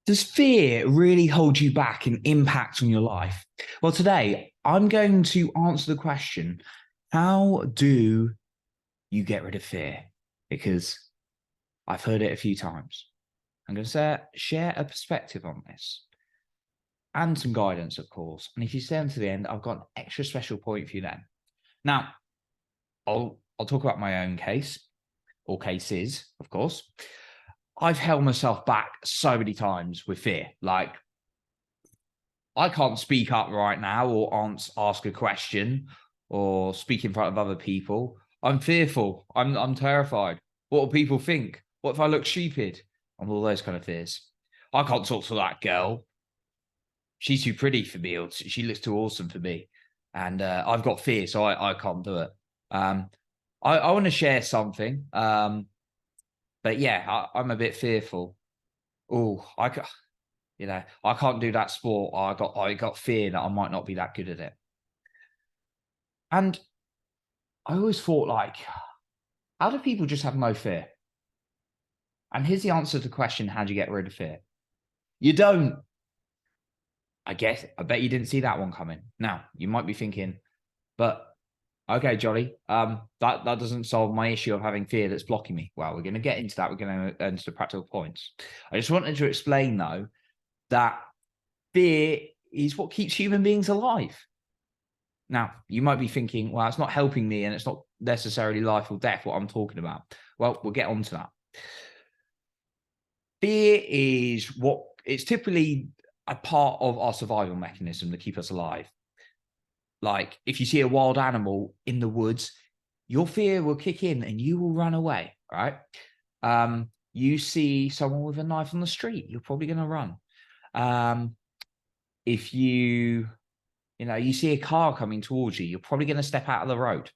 Does fear really hold you back and impact on your life? Well, today I'm going to answer the question, how do you get rid of fear? Because I've heard it a few times. I'm going to share a perspective on this and some guidance, of course. And if you stay until the end, I've got an extra special point for you then. Now, I'll talk about my own case, or cases, of course. I've held myself back so many times with fear. Like, I can't speak up right now or ask a question or speak in front of other people. I'm fearful. I'm terrified. What will people think? What if I look stupid? And all those kind of fears. I can't talk to that girl. She's too pretty for me, or she looks too awesome for me. And I've got fear, so I can't do it. Um, I want to share something. But yeah, I'm a bit fearful. Oh, I can't do that sport. I got fear that I might not be that good at it. And I always thought, like, how do people just have no fear? And here's the answer to the question, how do you get rid of fear? You don't. I bet you didn't see that one coming. Now, you might be thinking, but okay, Jolly, that doesn't solve my issue of having fear that's blocking me. Well, we're going to get into that. We're going to into the practical points. I just wanted to explain, though, that fear is what keeps human beings alive. Now, you might be thinking, well, it's not helping me and it's not necessarily life or death, what I'm talking about. Well, we'll get on to that. Fear is it's typically a part of our survival mechanism to keep us alive. Like, if you see a wild animal in the woods, your fear will kick in and you will run away, right? You see someone with a knife on the street, you're probably going to run. If you see a car coming towards you, you're probably going to step out of the road.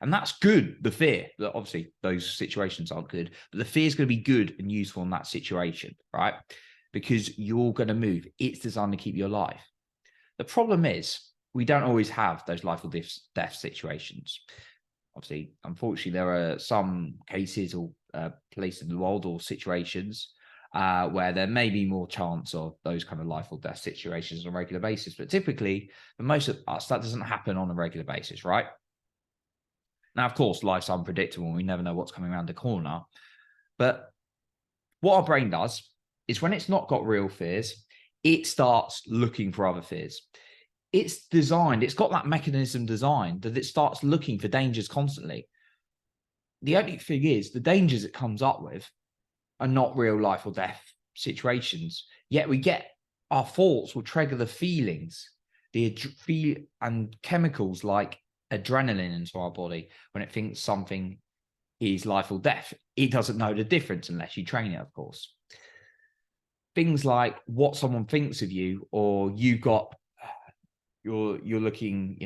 And that's good, the fear. Obviously, those situations aren't good, but the fear is going to be good and useful in that situation, right? Because you're going to move. It's designed to keep you alive. The problem is, we don't always have those life or death situations. Obviously, unfortunately, there are some cases or places in the world or situations where there may be more chance of those kind of life or death situations on a regular basis. But typically, for most of us, that doesn't happen on a regular basis, right? Now, of course, life's unpredictable and we never know what's coming around the corner. But what our brain does is when it's not got real fears, it starts looking for other fears. It's got that mechanism designed that it starts looking for dangers constantly. The only thing is, the dangers it comes up with are not real life or death situations. Yet our thoughts will trigger the feelings, and chemicals like adrenaline into our body when it thinks something is life or death. It doesn't know the difference unless you train it, of course. Things like what someone thinks of you, or you're looking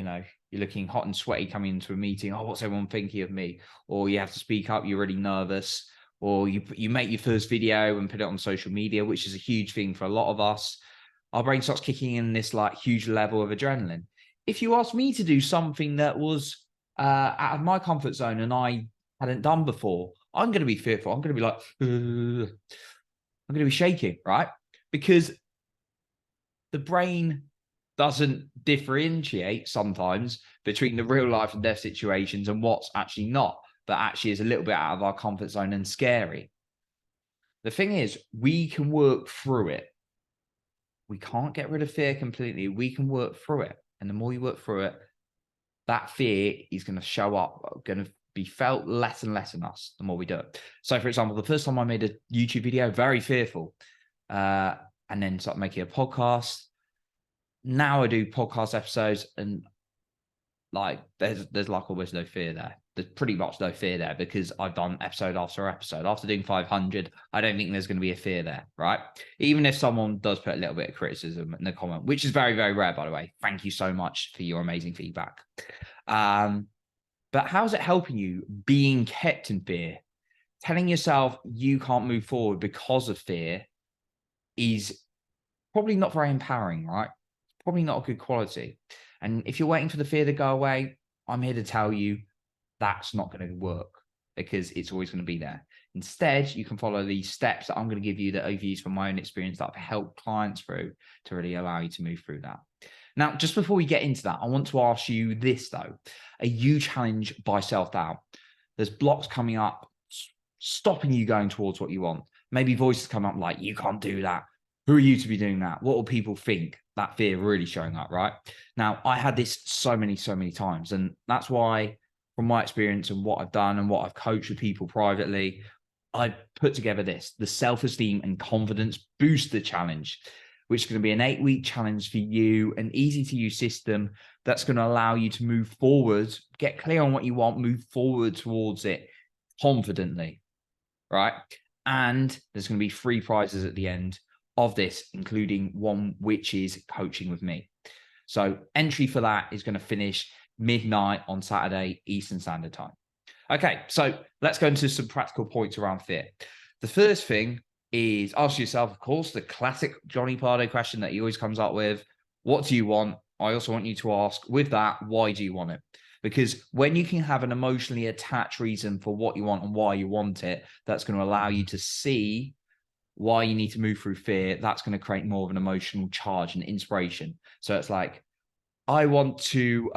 hot and sweaty coming into a meeting. Oh, what's everyone thinking of me? Or you have to speak up, you're really nervous. Or you make your first video and put it on social media, which is a huge thing for a lot of us. Our brain starts kicking in this like huge level of adrenaline. If you asked me to do something that was out of my comfort zone and I hadn't done before, I'm going to be fearful. I'm going to be like, I'm going to be shaking, right? Because the brain doesn't differentiate sometimes between the real life and death situations and what's actually not, but actually is a little bit out of our comfort zone and scary. The thing is, we can work through it. We can't get rid of fear completely. We can work through it. And the more you work through it, that fear is going to show up, going to be felt less and less in us the more we do it. So, for example, the first time I made a YouTube video, very fearful, and then started making a podcast. Now I do podcast episodes and like there's like almost no fear there. There's pretty much no fear there because I've done episode after episode. After doing 500, I don't think there's going to be a fear there, right? Even if someone does put a little bit of criticism in the comment, which is very, very rare, by the way. Thank you so much for your amazing feedback. But how's it helping you being kept in fear? Telling yourself you can't move forward because of fear is probably not very empowering, right? Probably not a good quality. And if you're waiting for the fear to go away, I'm here to tell you that's not going to work because it's always going to be there. Instead, you can follow these steps that I'm going to give you that I've used from my own experience that I've helped clients through to really allow you to move through that. Now, just before we get into that, I want to ask you this, though. Are you challenged by self-doubt? There's blocks coming up, stopping you going towards what you want. Maybe voices come up like, you can't do that. Who are you to be doing that? What will people think? That fear really showing up, right? Now, I had this so many times. And that's why, from my experience and what I've done and what I've coached with people privately, I put together the self-esteem and confidence booster challenge, which is going to be an 8-week challenge for you, an easy to use system that's going to allow you to move forward, get clear on what you want, move forward towards it confidently, right? And there's going to be 3 prizes at the end of this, including one which is coaching with me. So entry for that is going to finish midnight on Saturday, Eastern Standard Time. Okay, so let's go into some practical points around fear. The first thing is ask yourself, of course, the classic Johnny Pardo question that he always comes up with. What do you want? I also want you to ask with that, why do you want it? Because when you can have an emotionally attached reason for what you want and why you want it, that's going to allow you to see why you need to move through fear. That's going to create more of an emotional charge and inspiration. So it's like, I want to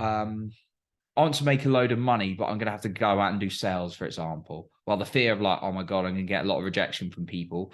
make a load of money, but I'm going to have to go out and do sales, for example. Well, the fear of like, oh my God, I'm going to get a lot of rejection from people.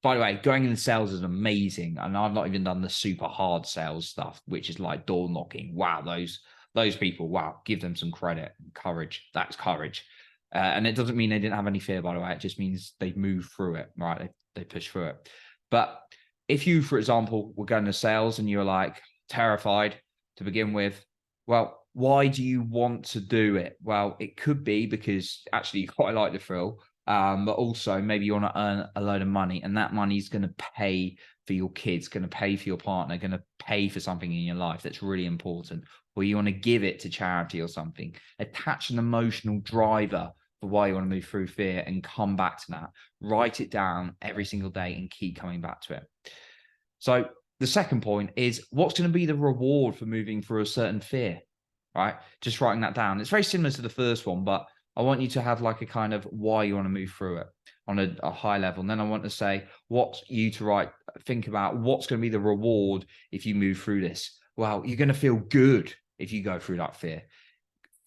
By the way, going into sales is amazing. And I've not even done the super hard sales stuff, which is like door knocking. Wow, those people, wow, give them some credit and courage. That's courage. And it doesn't mean they didn't have any fear, by the way. It just means they move through it, right? They push through it. But if you, for example, were going to sales and you're like terrified to begin with, well, why do you want to do it? Well, it could be because actually you quite like the thrill, but also maybe you want to earn a load of money, and that money is going to pay for your kids, going to pay for your partner, going to pay for something in your life that's really important, or you want to give it to charity or something. Attach an emotional driver for why you want to move through fear and come back to that. Write it down every single day and keep coming back to it. So the second point is, what's going to be the reward for moving through a certain fear? Right? Just writing that down. It's very similar to the first one, but I want you to have like a kind of why you want to move through it on a high level. And then I want to say think about what's going to be the reward if you move through this. Well, you're going to feel good if you go through that fear.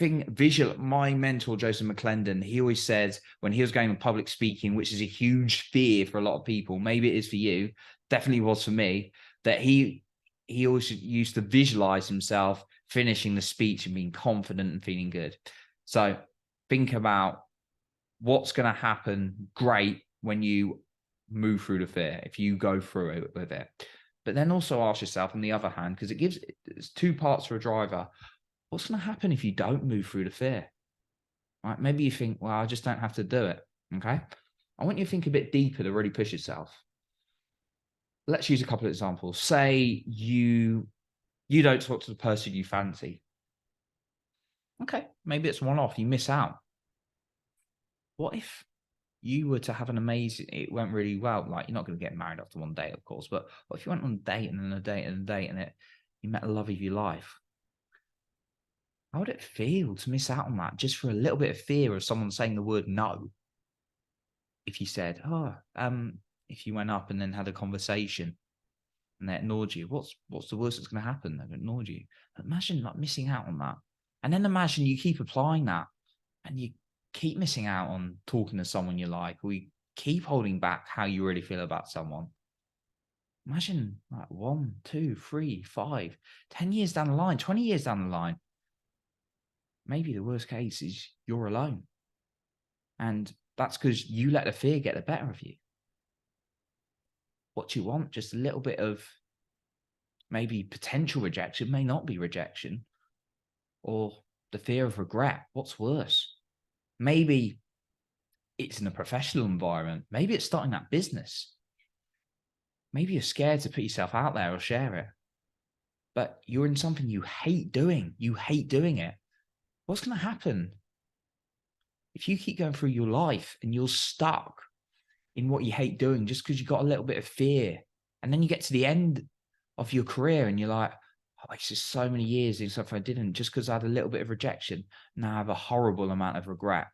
My mentor, Joseph McClendon, he always says when he was going to public speaking, which is a huge fear for a lot of people, maybe it is for you, definitely was for me, that he always used to visualize himself finishing the speech and being confident and feeling good. So think about what's going to happen great when you move through the fear, if you go through it with it. But then also ask yourself, on the other hand, because it's 2 parts for a driver, what's going to happen if you don't move through the fear? Right? Maybe you think, well, I just don't have to do it. Okay. I want you to think a bit deeper to really push yourself. Let's use a couple of examples. Say you don't talk to the person you fancy. Okay, maybe it's one-off. You miss out. What if you were to have it went really well? Like, you're not going to get married after one date, of course, but what if you went on a date and then a date and a date and you met the love of your life? How would it feel to miss out on that just for a little bit of fear of someone saying the word no? If you said, if you went up and then had a conversation and they ignored you, what's the worst that's going to happen? They've ignored you. Imagine like missing out on that. And then imagine you keep applying that and you keep missing out on talking to someone you like, or you keep holding back how you really feel about someone. Imagine like 1, 2, 3, 5, 10 years down the line, 20 years down the line. Maybe the worst case is you're alone. And that's because you let the fear get the better of you. What do you want? Just a little bit of maybe potential rejection, may not be rejection, or the fear of regret. What's worse? Maybe it's in a professional environment. Maybe it's starting that business. Maybe you're scared to put yourself out there or share it, but you're in something you hate doing. You hate doing it. What's going to happen if you keep going through your life and you're stuck in what you hate doing just because you got a little bit of fear? And then you get to the end of your career and you're like, oh, it's just so many years doing something I didn't just because I had a little bit of rejection. Now I have a horrible amount of regret.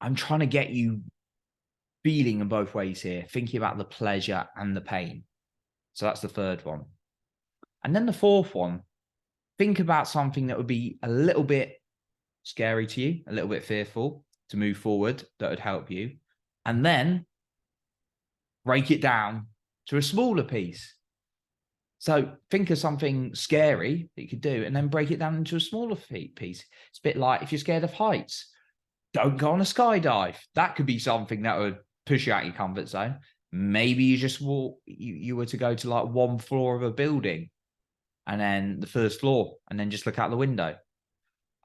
I'm trying to get you feeling in both ways here, thinking about the pleasure and the pain. So that's the third one. And then the fourth one, think about something that would be a little bit scary to you, a little bit fearful to move forward that would help you. And then break it down to a smaller piece. So think of something scary that you could do and then break it down into a smaller piece. It's a bit like if you're scared of heights, don't go on a skydive. That could be something that would push you out of your comfort zone. Maybe you just you were to go to like one floor of a building and then the first floor and then just look out the window.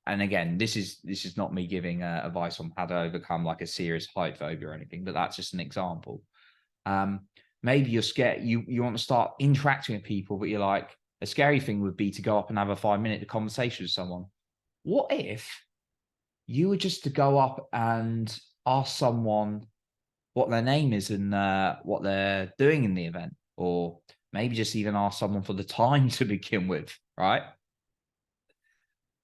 And again, this is not me giving advice on how to overcome like a serious height phobia or anything, but that's just an example. Maybe you're scared, you want to start interacting with people, but you're like, a scary thing would be to go up and have a 5-minute conversation with someone. What if you were just to go up and ask someone what their name is and what they're doing in the event, or maybe just even ask someone for the time to begin with, right?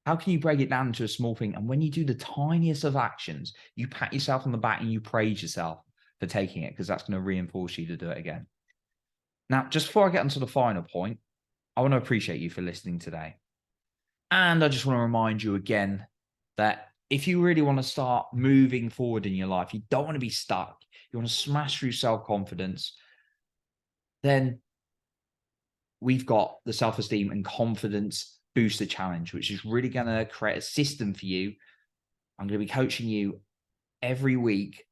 How can you break it down into a small thing? And when you do the tiniest of actions, you pat yourself on the back and you praise yourself for taking it, because that's going to reinforce you to do it again. Now, just before I get onto the final point, I want to appreciate you for listening today. And I just want to remind you again that if you really want to start moving forward in your life, you don't want to be stuck, you want to smash through self-confidence, then we've got the self-esteem and confidence booster challenge, which is really going to create a system for you. I'm going to be coaching you every week,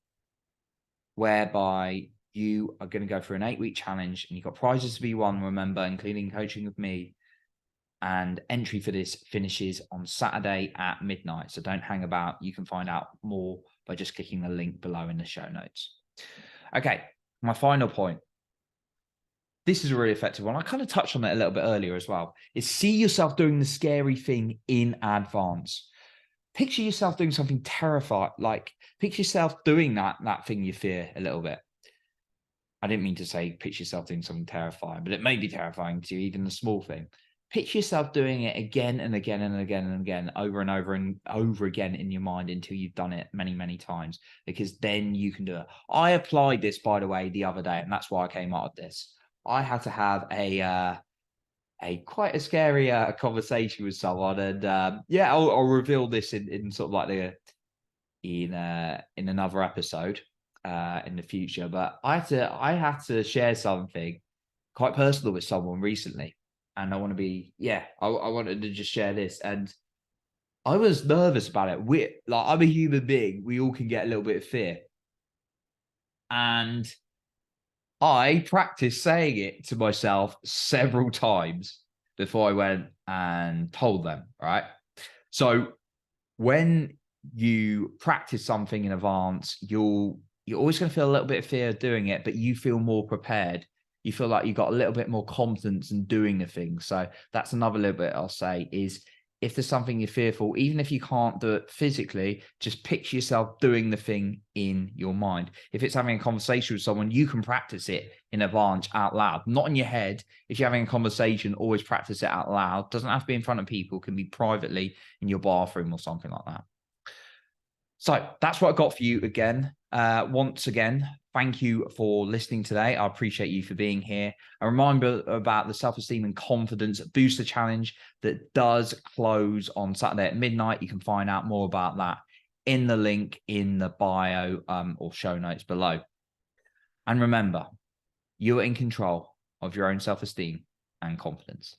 whereby you are going to go through an 8-week challenge and you've got prizes to be won, remember, including coaching with me. And entry for this finishes on Saturday at midnight. So don't hang about. You can find out more by just clicking the link below in the show notes. Okay, my final point. This is a really effective one. I kind of touched on it a little bit earlier as well. Is see yourself doing the scary thing in advance. Picture yourself doing something terrifying, like picture yourself doing that thing you fear a little bit. I didn't mean to say picture yourself doing something terrifying, but it may be terrifying to you, even the small thing. Picture yourself doing it again and again and again and again, over and over and over again in your mind until you've done it many, many times, because then you can do it. I applied this, by the way, the other day, and that's why I came out of this. I had to have a quite a scary conversation with someone, and yeah, I'll reveal this in sort of like in another episode in the future. But I had to share something quite personal with someone recently, and I want to be I wanted to just share this, and I was nervous about it. I'm a human being. We all can get a little bit of fear, and I practiced saying it to myself several times before I went and told them, right? So when you practice something in advance, you're always going to feel a little bit of fear of doing it, but you feel more prepared. You feel like you've got a little bit more confidence in doing the thing. So that's another little bit I'll say is, if there's something you're fearful, even if you can't do it physically, just picture yourself doing the thing in your mind. If it's having a conversation with someone, you can practice it in advance out loud, not in your head. If you're having a conversation, always practice it out loud. Doesn't have to be in front of people, it can be privately in your bathroom or something like that. So that's what I got for you again. Once again, thank you for listening today. I appreciate you for being here. A reminder about the self-esteem and confidence booster challenge that does close on Saturday at midnight. You can find out more about that in the link in the bio or show notes below. And remember, you are in control of your own self-esteem and confidence.